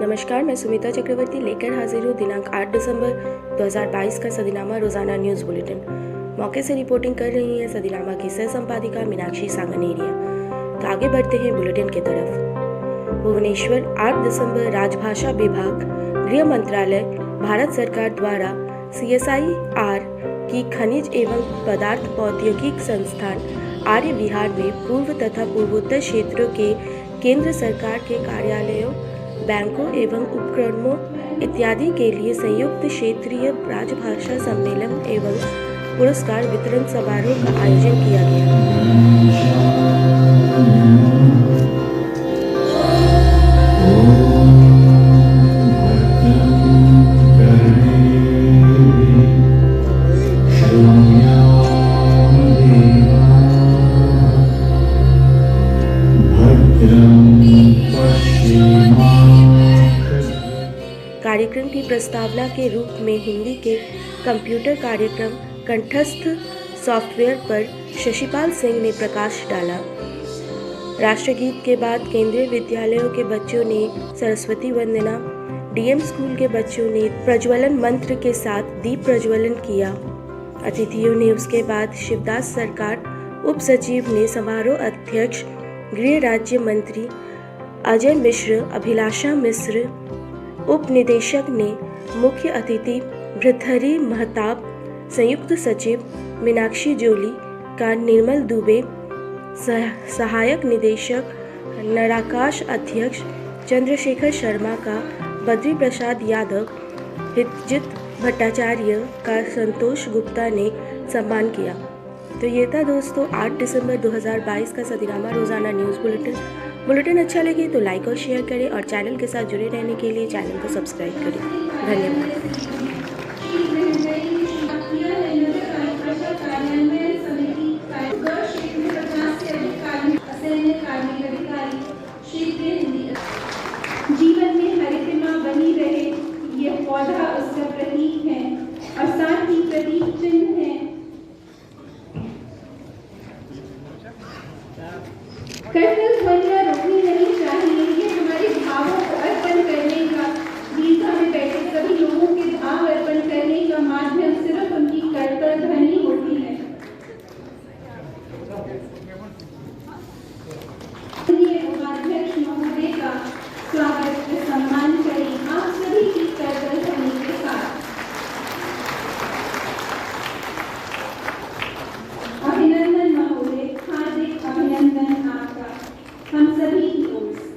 नमस्कार, मैं सुमिता चक्रवर्ती लेकर हाजिर हूँ दिनांक 8 दिसंबर 2022 का सदीनामा रोजाना न्यूज़ बुलेटिन। मौके से रिपोर्टिंग कर रही हैं सदीनामा की सह संपादिका मीनाक्षी सांगनेरिया। तो आगे बढ़ते हैं बुलेटिन की तरफ। भुवनेश्वर 8 दिसंबर राजभाषा विभाग, गृह मंत्रालय, भारत सरकार द्वारा CSIR की खनिज एवं पदार्थ प्रौद्योगिकी संस्थान आर्य विहार में पूर्व तथा पूर्वोत्तर क्षेत्रों के केंद्र सरकार के कार्यालयों, बैंकों एवं उपक्रमों इत्यादि के लिए संयुक्त क्षेत्रीय राजभाषा सम्मेलन एवं पुरस्कार वितरण समारोह का आयोजन किया गया। कार्यक्रम की प्रस्तावना के रूप में हिंदी के कंप्यूटर कार्यक्रम कंठस्थ सॉफ्टवेयर पर शशिपाल सिंह ने प्रकाश डाला। राष्ट्रगीत के बाद केंद्रीय विद्यालयों के बच्चों ने सरस्वती वंदना, DM स्कूल के बच्चों ने प्रज्वलन मंत्र के साथ दीप प्रज्वलन किया। अतिथियों ने उसके बाद शिवदास सरकार, उप सचिव ने समारोह अध्यक्ष गृह राज्य मंत्री अजय मिश्र, अभिलाषा मिश्र, उप निदेशक ने मुख्य अतिथि भृतहरि महताब, संयुक्त सचिव मीनाक्षी जोली का निर्मल दुबे, सहायक निदेशक नराकाश अध्यक्ष चंद्रशेखर शर्मा का बद्री प्रसाद यादव, हितजित भट्टाचार्य का संतोष गुप्ता ने सम्मान किया। तो ये था दोस्तों 8 दिसंबर 2022 का सदीनामा रोजाना न्यूज़ बुलेटिन अच्छा लगे तो लाइक और शेयर करें और चैनल के साथ जुड़े रहने के लिए चैनल को सब्सक्राइब करें। धन्यवाद। जीवन में हरितिमा बनी रहे, ये पौधा उसका प्रतीक है और साथ ही प्रतीक चिन्ह है। कर्तव्य ध्वनियां रोकनी नहीं चाहिए, ये हमारे भावों को अर्पण करने का, दीर्घा में बैठे सभी लोगों के भाव अर्पण करने का माध्यम सिर्फ उनकी कर्तव्य ध्वनि होती है। उपाध्यक्ष महोदय का स्वागत व सम्मान करें आप सभी की कर्तव्य ध्वनि के साथ। अभिनंदन महोदय, हार्दिक अभिनंदन आपका हम सभी की ओर से।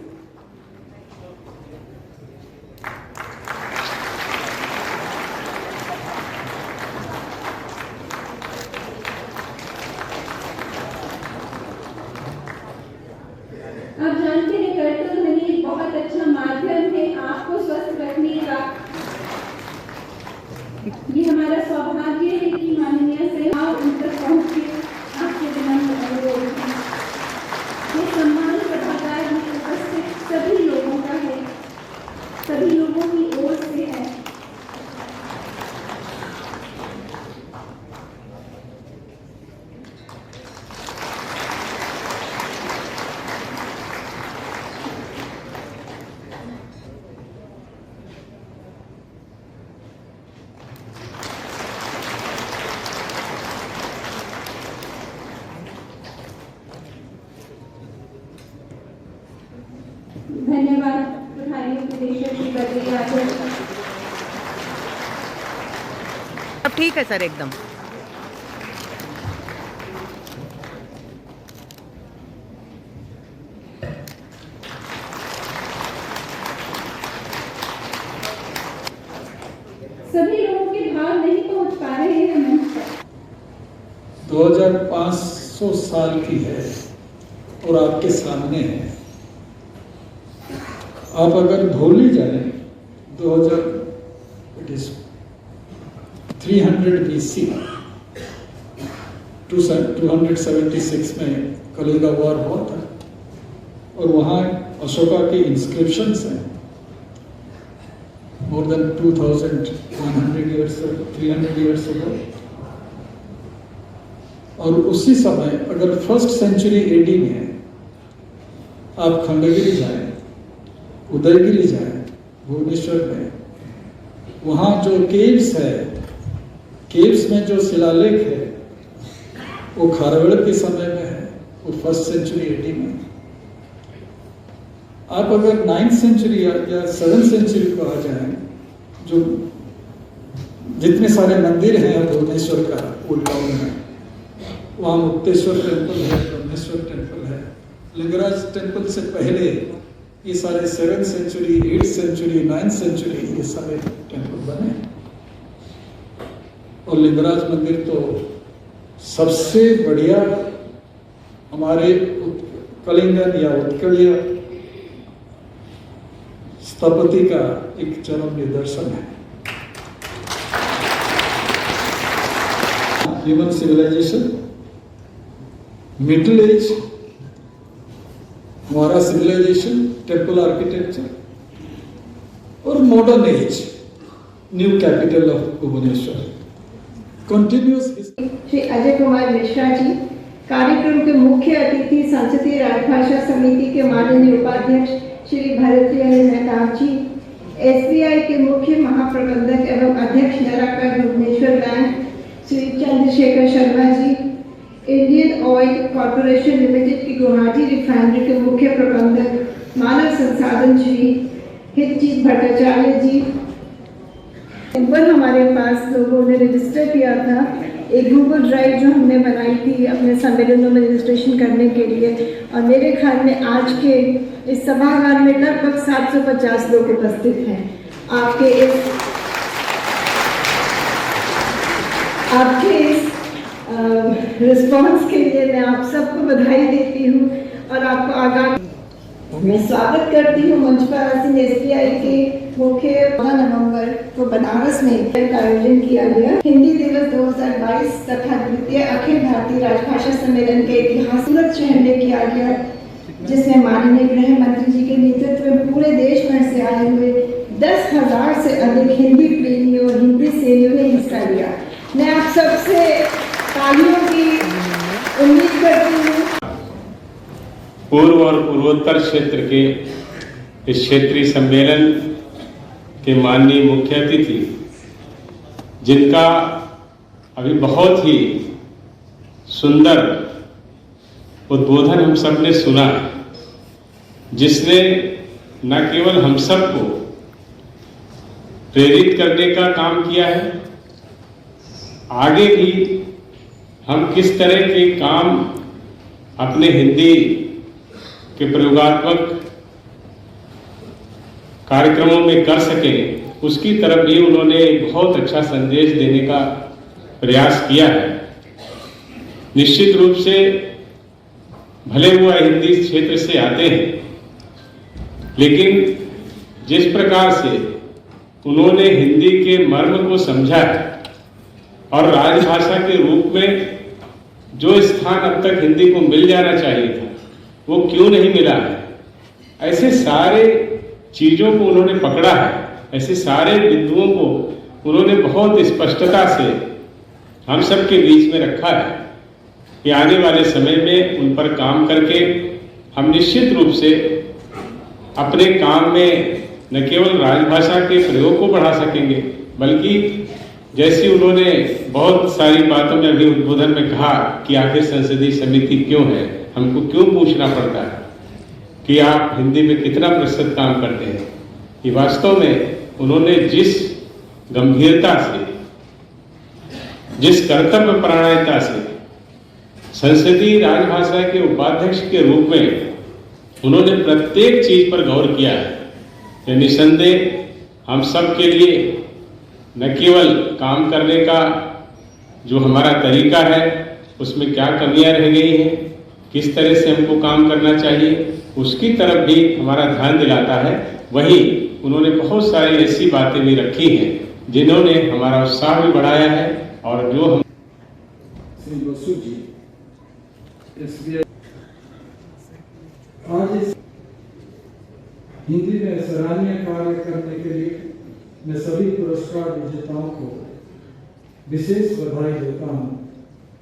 आप जानते हैं कर्तव्य ध्वनि एक बहुत अच्छा माध्यम है आपको स्वस्थ रखने का। ये हमारा सौभाग्य है कि माननीय सहयोग उन तक पहुँच के आपके विनम्र अनुरोध है। ये सम्मान सभागार में उपस्थित सभी लोगों का है, सभी लोगों की ओर से है। धन्यवाद प्रधान निदेशक श्री बद्री राजन। अब ठीक है सर एकदम। सभी लोगों के भाव नहीं पहुंच पा रहे हैं मंच पर। 2500 साल की है और आपके सामने है। आप अगर भूल ही जाए 300 BC 276 में कलिंगा वॉर हुआ था और वहाँ अशोका के इंस्क्रिप्शंस हैं more than 2100 years 300 years ago। और उसी समय अगर 1st century AD में आप खंडगिरी जाएं, उदयगिरी जाएं, भुवनेश्वर में, वहाँ जो केव्स है, केव्स में जो शिलालेख है वो खारवेड़ के समय में है, वो 1st सेंचुरी एडी में। आप अगर 9th सेंचुरी या 7th सेंचुरी को आ जाएं, जो जितने सारे मंदिर हैं भुवनेश्वर का ओल्ड टाउन में, वहाँ मुक्तेश्वर टेम्पल है, ब्रह्मेश्वर टेम्पल है, लिंगराज टेम्पल से पहले ये सारे 7th century, 8th century, 9th century ये सारे टेम्पल बने। और लिंगराज मंदिर तो सबसे बढ़िया हमारे कलिंगन या उत्कलीय स्थापत्य का एक चरम निदर्शन है। ह्यूमन सिविलाइजेशन, मिडिल एज, हमारा सिविलाइजेशन, टेम्पल आर्किटेक्चर और modern age, new capital of Bhubaneswar, continuous. Shri Ajay Kumar Mishra ji, कार्यक्रम के मुख्य अतिथि संसदीय राजभाषा समिति के माननीय उपाध्यक्ष श्री भरतलाल मेहताब जी, SBI के मुख्य महाप्रबंधक एवं अध्यक्ष नराकर Bhubaneswar bank Shri Chandrashekhar Sharma ji, Indian oil corporation limited की गुवाहाटी रिफाइनरी के मुख्य प्रबंधक मानव संसाधन श्री हितजीत भट्टाचार्य जी। पर हमारे पास लोगों ने रजिस्टर किया था एक गूगल ड्राइव जो हमने बनाई थी अपने सम्मेलनों में रजिस्ट्रेशन करने के लिए, और मेरे ख्याल में आज के इस सभागार में लगभग 750 लोग उपस्थित हैं। आपके इस रिस्पॉन्स के लिए मैं आप सबको बधाई देती हूँ और आपको आगामी मैं स्वागत करती हूँ मंच पर आसीन SBI के मुख्य 14 नवंबर को बनारस में का आयोजन किया गया हिंदी दिवस 2022 तथा द्वितीय अखिल भारतीय राजभाषा सम्मेलन के इतिहास सूरत शहर में किया गया, जिसमें माननीय गृह मंत्री जी के नेतृत्व में पूरे देश भर से आए हुए 10,000 से अधिक हिंदी प्रेमियों और हिंदी सेवियों ने हिस्सा लिया। मैं आप सबसे तालियों की उम्मीद करती हूँ। पूर्व और पूर्वोत्तर क्षेत्र के इस क्षेत्रीय सम्मेलन के माननीय मुख्य अतिथि, जिनका अभी बहुत ही सुंदर उद्बोधन हम सब ने सुना, जिसने न केवल हम सबको प्रेरित करने का काम किया है, आगे भी हम किस तरह के काम अपने हिंदी के प्रयोगात्मक कार्यक्रमों में कर सकें, उसकी तरफ भी उन्होंने बहुत अच्छा संदेश देने का प्रयास किया है। निश्चित रूप से भले वो हिंदी क्षेत्र से आते हैं, लेकिन जिस प्रकार से उन्होंने हिंदी के मर्म को समझा है और राजभाषा के रूप में जो स्थान अब तक हिंदी को मिल जाना चाहिए था वो क्यों नहीं मिला है, ऐसे सारे चीजों को उन्होंने पकड़ा है, ऐसे सारे बिंदुओं को उन्होंने बहुत स्पष्टता से हम सब के बीच में रखा है कि आने वाले समय में उन पर काम करके हम निश्चित रूप से अपने काम में न केवल राजभाषा के प्रयोग को बढ़ा सकेंगे, बल्कि जैसी उन्होंने बहुत सारी बातों में अभी उद्बोधन में कहा कि आखिर संसदीय समिति क्यों है, हमको क्यों पूछना पड़ता है कि आप हिंदी में कितना प्रतिशत काम करते हैं। ये वास्तव में उन्होंने जिस गंभीरता से, जिस कर्तव्य परायणता से संसदीय राजभाषा के उपाध्यक्ष के रूप में उन्होंने प्रत्येक चीज पर गौर किया है, यह निसंदेह हम सब के लिए न केवल काम करने का जो हमारा तरीका है उसमें क्या कमियां रह गई हैं, किस तरह से हमको काम करना चाहिए, उसकी तरफ भी हमारा ध्यान दिलाता है। वहीं उन्होंने बहुत सारी ऐसी बातें भी रखी हैं जिन्होंने हमारा उत्साह भी बढ़ाया है और जो हम श्री बसु जी SBI आज इस हिंदी में सराहनीय कार्य करने के लिए मैं सभी पुरस्कार विजेताओं को विशेष बधाई देता हूं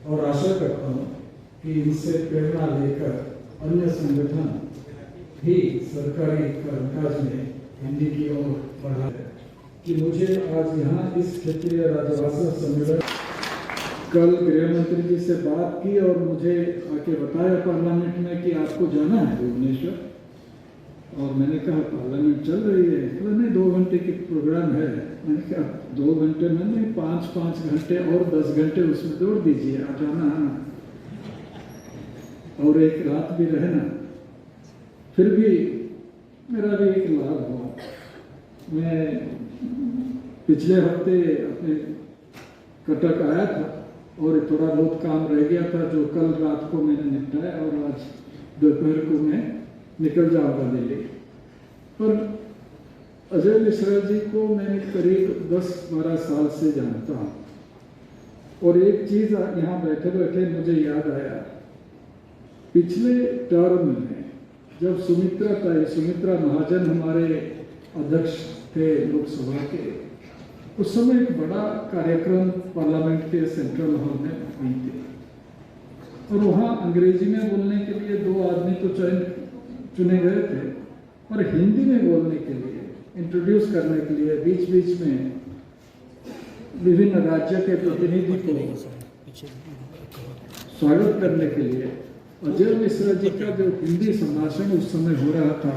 और आशा करता हूं कि इनसे प्रेरणा लेकर अन्य संगठन भी सरकारी कामकाज में हिंदी की ओर बढ़ा है कि मुझे आज यहाँ इस क्षेत्रीय राजभाषा सम्मेलन कल गृह मंत्री जी से बात की और मुझे आके बताया पार्लियामेंट में कि आपको जाना है भुवनेश्वर, और मैंने कहा पार्लियामेंट चल रही है, तो नहीं 2 घंटे की प्रोग्राम है। मैंने कहा 2 घंटे में नहीं, 5 घंटे और 10 घंटे उसमें जोड़ दीजिए, आ जाना और एक रात भी रहना। फिर भी मेरा भी एक लाभ हुआ। मैं पिछले हफ्ते अपने कटक आया था और थोड़ा बहुत काम रह गया था जो कल रात को मैंने निपटाया, और आज दोपहर को मैं निकल जाऊंगा दिल्ली। पर अजय मिश्रा जी को मैं करीब 10-12 साल से जानता हूँ, और एक चीज यहाँ बैठे बैठे मुझे याद आया। पिछले टर्म में जब सुमित्रा महाजन हमारे अध्यक्ष थे लोकसभा के, उस समय एक बड़ा कार्यक्रम पार्लियामेंट के सेंट्रल हॉल में हुई थी, और वहाँ अंग्रेजी में बोलने के लिए 2 आदमी तो चुने गए थे, और हिंदी में बोलने के लिए, इंट्रोड्यूस करने के लिए बीच बीच में विभिन्न राज्य के प्रतिनिधि को स्वागत करने के लिए अजय मिश्रा जी का जो हिंदी संभाषण उस समय हो रहा था,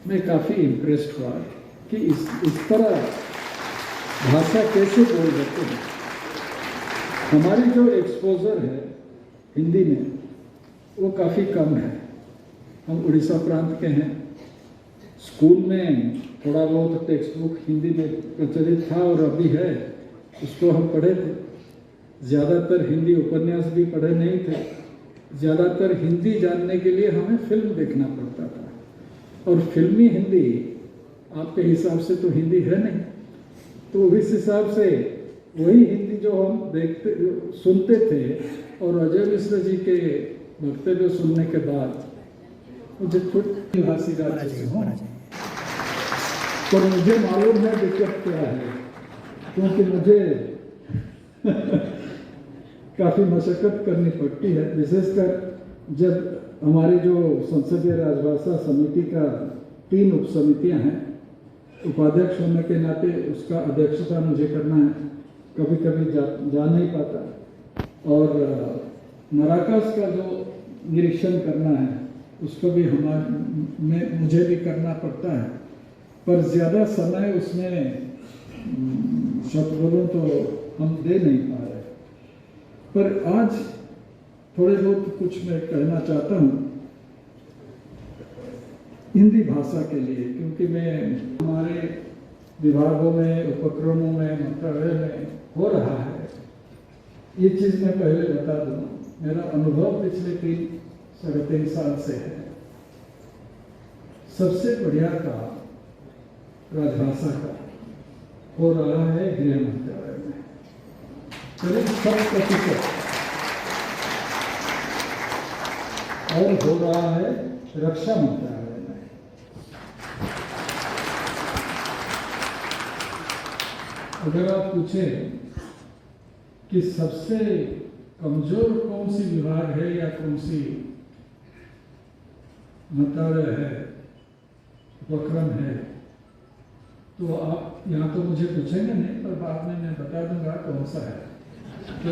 मैं काफ़ी इम्प्रेस्ड हुआ कि इस तरह भाषा कैसे बोल सकते हैं। हमारी जो एक्सपोजर है हिंदी में वो काफ़ी कम है। हम उड़ीसा प्रांत के हैं। स्कूल में थोड़ा बहुत टेक्स्ट बुक हिंदी में प्रचलित था और अभी है, उसको हम पढ़े थे। ज़्यादातर हिंदी उपन्यास भी पढ़े नहीं थे। ज़्यादातर हिंदी जानने के लिए हमें फिल्म देखना पड़ता था, और फिल्मी हिंदी आपके हिसाब से तो हिंदी है नहीं, तो इस हिसाब से वही हिंदी जो हम सुनते थे, और अजय मिश्रा जी के वक्तव्य सुनने के बाद मुझे खुद निवासी राज्य से हूँ, पर मुझे मालूम है दिक्कत क्या है, क्योंकि मुझे काफ़ी मशक्क़त करनी पड़ती है, विशेषकर जब हमारी जो संसदीय राजभाषा समिति का 3 उप समितियाँ हैं, उपाध्यक्ष होने के नाते उसका अध्यक्षता मुझे करना है, कभी कभी जा नहीं पाता, और मराकस का जो निरीक्षण करना है उसको भी मुझे भी करना पड़ता है, पर ज़्यादा समय उसमें सच बोलूं तो हम दे नहीं पा रहे। पर आज थोड़े बहुत कुछ मैं कहना चाहता हूँ हिंदी भाषा के लिए, क्योंकि मैं हमारे विभागों में, उपक्रमों में, मंत्रालय में हो रहा है। ये चीज़ मैं पहले बता दूँ, मेरा अनुभव पिछले 3-3.5 साल से है। सबसे बढ़िया काम राजभाषा का हो रहा है गृह मंत्रालय में, करीब 100%, और हो रहा है रक्षा मंत्रालय में। अगर आप पूछें कि सबसे कमजोर कौन सी विभाग है या कौन सी मंत्रालय है, उपक्रम है, तो आप यहाँ तो मुझे पूछेंगे नहीं, पर बाद में मैं बता दूंगा कौन सा है। तो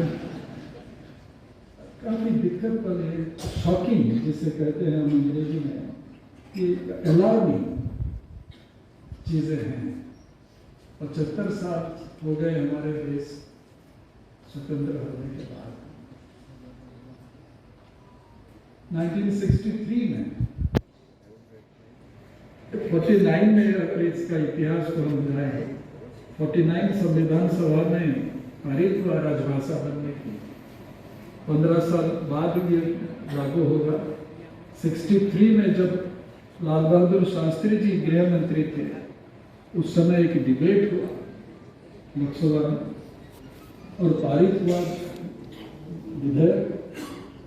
काफ़ी दिक्कत वाले, शॉकिंग जिसे कहते हैं हम अंग्रेजी में, कि अलार्मिंग चीज़ें हैं। 75 साल हो गए हमारे देश स्वतंत्र होने के बाद। 1963 में 49 में अगर इसका इतिहास को हम जाएं, 49 संविधान सभा में पारित हुआ राजभाषा बनने की, 15 साल बाद ये लागू होगा। 63 में जब लाल बहादुर शास्त्री जी गृह मंत्री थे, उस समय एक डिबेट हुआ लोकसभा में और पारित हुआ विधेयक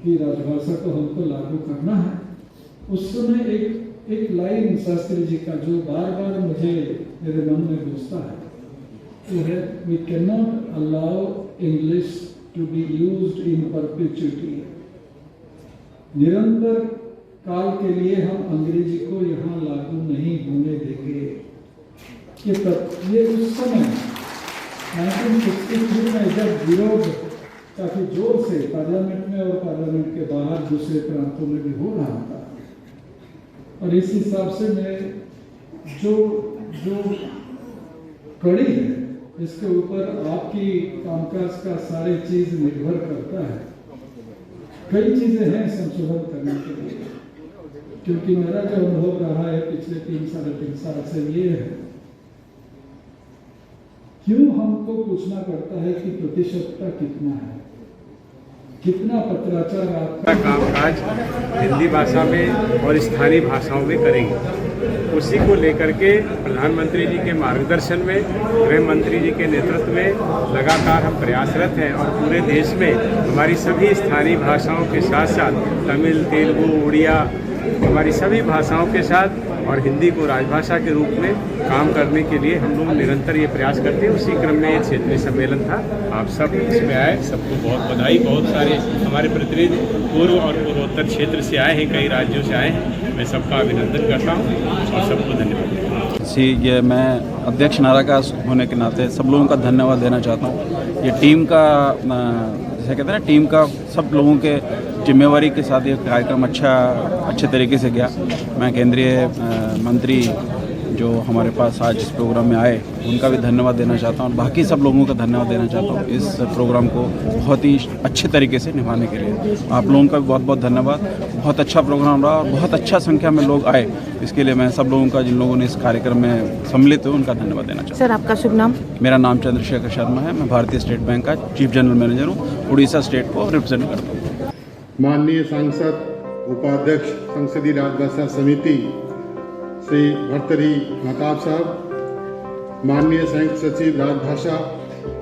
कि राजभाषा को हमको लागू करना है। उस समय एक लाइन शास्त्री जी का जो बार बार मुझे मेरे मन में घुसता है, वो है, we can not allow English to be used in perpetuity. निरंतर काल के लिए हम अंग्रेजी को यहाँ लागू नहीं होने देंगे। ये उस समय 1963 में जब विरोध काफी जोर से पार्लियामेंट में और पार्लियामेंट के बाहर दूसरे प्रांतों में भी हो रहा था, और इस हिसाब से मैं जो कड़ी है जिसके ऊपर आपकी कामकाज का सारी चीज निर्भर करता है, कई चीजें हैं संशोधन करने के लिए, क्योंकि मेरा जो अनुभव रहा है पिछले 3-3.5 साल से ये है, क्यों हमको पूछना पड़ता है कि प्रतिशतता कितना है, कितना पत्राचार आपका कामकाज हिंदी भाषा में और स्थानीय भाषाओं में करेंगे। उसी को लेकर के प्रधानमंत्री जी के मार्गदर्शन में, गृह मंत्री जी के नेतृत्व में लगातार हम प्रयासरत हैं, और पूरे देश में हमारी सभी स्थानीय भाषाओं के साथ साथ तमिल, तेलुगु, उड़िया, हमारी सभी भाषाओं के साथ और हिंदी को राजभाषा के रूप में काम करने के लिए हम लोग निरंतर ये प्रयास करते हैं। उसी क्रम में ये क्षेत्रीय सम्मेलन था। आप सब इसमें आए, सबको बहुत बधाई। बहुत सारे हमारे प्रतिनिधि पूर्व और पूर्वोत्तर क्षेत्र से आए हैं, कई राज्यों से आए हैं। मैं सबका अभिनंदन करता हूँ और सबको धन्यवाद। ये मैं अध्यक्ष नाराकास होने के नाते सब लोगों का धन्यवाद देना चाहता हूँ। ये टीम का जैसे कहते हैं ना, टीम का सब लोगों के जिम्मेवारी के साथ ये कार्यक्रम अच्छे तरीके से गया। मैं केंद्रीय मंत्री जो हमारे पास आज इस प्रोग्राम में आए उनका भी धन्यवाद देना चाहता हूँ, और बाकी सब लोगों का धन्यवाद देना चाहता हूँ इस प्रोग्राम को बहुत ही अच्छे तरीके से निभाने के लिए। आप लोगों का भी बहुत बहुत धन्यवाद। बहुत अच्छा प्रोग्राम रहा और बहुत अच्छा संख्या में लोग आए, इसके लिए मैं सब लोगों का, जिन लोगों ने इस कार्यक्रम में सम्मिलित हुए, उनका धन्यवाद देना चाहता हूँ। सर, आपका शुभ नाम? मेरा नाम चंद्रशेखर शर्मा है। मैं भारतीय स्टेट बैंक का चीफ जनरल मैनेजर हूँ, उड़ीसा स्टेट को रिप्रेजेंट करता हूँ। माननीय सांसद उपाध्यक्ष संसदीय राजभाषा समिति श्री भर्तृहरि महताब साहब, माननीय संयुक्त सचिव राजभाषा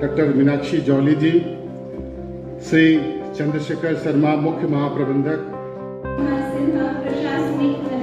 डॉक्टर मीनाक्षी जौली जी, श्री चंद्रशेखर शर्मा मुख्य महाप्रबंधक, सिन्हा प्रशासनिक